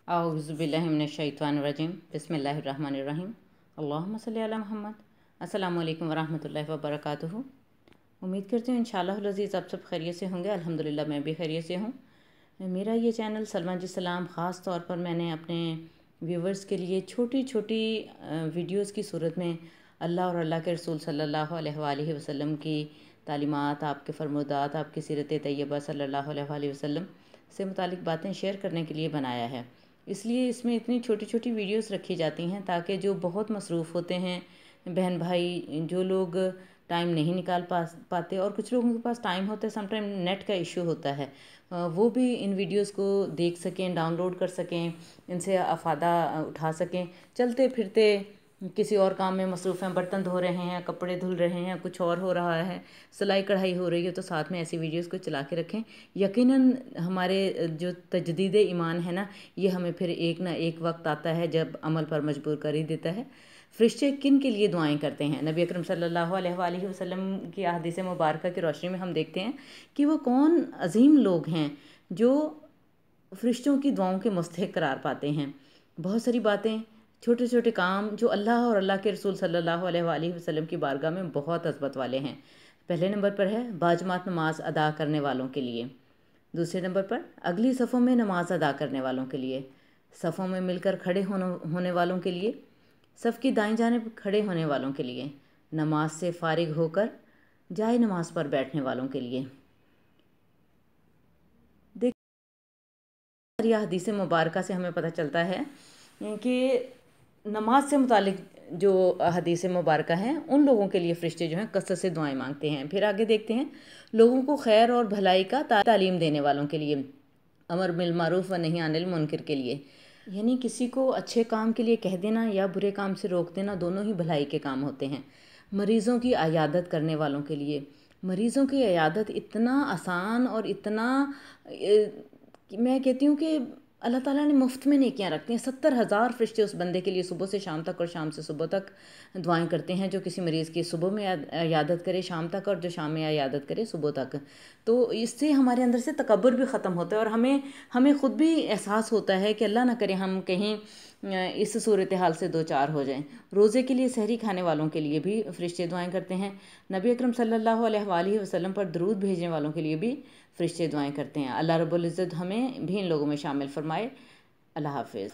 औज़ुबिल्लाहिमिनश्शैतानिर्रजीम बिस्मिल्लाहिर्रहमानिर्रहीम अल्लाहुम्मा सल्ली अला मुहम्मद। अस्सलामु अलैकुम वरहमतुल्लाहि वबरकातुहू। उम्मीद करती हूँ इंशाअल्लाहुल अज़ीज़ आप सब खैरियत से होंगे। अल्हम्दुलिल्लाह मैं भी खैरियत से हूँ। मेरा ये चैनल सलमा जी सलाम ख़ास तौर पर मैंने अपने व्यूवर्स के लिए छोटी छोटी वीडियोज़ की सूरत में अल्लाह और अल्लाह के रसूल सल्लल्लाहु अलैहि वसल्लम की तालीमात, आपके फरमोदात, आपकी सीरत तैयबा सल्लल्लाहु अलैहि वसल्लम से मुतालिक बातें शेयर करने के लिए बनाया है। इसलिए इसमें इतनी छोटी छोटी वीडियोस रखी जाती हैं ताकि जो बहुत मसरूफ़ होते हैं बहन भाई, जो लोग टाइम नहीं निकाल पाते और कुछ लोगों के पास टाइम होता है, समटाइम नेट का इशू होता है, वो भी इन वीडियोस को देख सकें, डाउनलोड कर सकें, इनसे अफादा उठा सकें। चलते फिरते किसी और काम में मसरूफ़ हैं, बर्तन धो रहे हैं, कपड़े धुल रहे हैं, कुछ और हो रहा है, सिलाई कढ़ाई हो रही है, तो साथ में ऐसी वीडियोस को चला के रखें। यकीनन हमारे जो तजदीद ईमान है ना, ये हमें फिर एक ना एक वक्त आता है जब अमल पर मजबूर कर ही देता है। फ़रिश्ते किन के लिए दुआएं करते हैं? नबी अकरम सल्लल्लाहु अलैहि वसल्लम की अहादीस मुबारक की रोशनी में हम देखते हैं कि वो कौन अजीम लोग हैं जो फ़रिश्तों की दुआओं के मुस्तहिक़ करार पाते हैं। बहुत सारी बातें, छोटे छोटे काम जो अल्लाह और अल्लाह के रसूल सल्लल्लाहु अलैहि वसल्लम की बारगाह में बहुत अज़मत वाले हैं। पहले नंबर पर है बाजमात नमाज अदा करने वालों के लिए। दूसरे नंबर पर अगली सफ़ों में नमाज अदा करने वालों के लिए, सफ़ों में मिलकर खड़े होने वालों के लिए, सफ़ की दाईं जानिब खड़े होने वालों के लिए, नमाज से फारिग होकर जाए नमाज पर बैठने वालों के लिए। देखिए हदीस मुबारक से हमें पता चलता है कि नमाज से मुतालिक जो हदीस मुबारक हैं उन लोगों के लिए फ़रिश्ते जो हैं कसरत से दुआएं मांगते हैं। फिर आगे देखते हैं लोगों को खैर और भलाई का तालीम देने वालों के लिए, अमर बिल मारूफ़ व नही अनिल मुनकर के लिए, यानी किसी को अच्छे काम के लिए कह देना या बुरे काम से रोक देना, दोनों ही भलाई के काम होते हैं। मरीज़ों की अयादत करने वालों के लिए, मरीज़ों की अयादत इतना आसान और इतना मैं कहती हूँ कि अल्लाह ताला ने मुफ्त में नेकियां रखती हैं। 70,000 फ़रिश्ते उस बंदे के लिए सुबह से शाम तक और शाम से सुबह तक दुआएं करते हैं। जो किसी मरीज़ की सुबह में इयादत करे शाम तक, और जो शाम में इयादत करे सुबह तक। तो इससे हमारे अंदर से तकब्बुर भी ख़त्म होता है और हमें ख़ुद भी एहसास होता है कि अल्लाह ना करे हम कहीं इस सूरत हाल से दो चार हो जाएं। रोज़े के लिए सहरी खाने वालों के लिए भी फ़रिश्ते दुआएं करते हैं। नबी अकरम सल्लल्लाहु अलैहि वसल्लम पर दरूद भेजने वालों के लिए भी फ़रिश्ते दुआएं करते हैं। अल्लाह रब्बुल इज़्ज़त हमें भी इन लोगों में शामिल फरमाए। अल्लाह हाफ़िज़।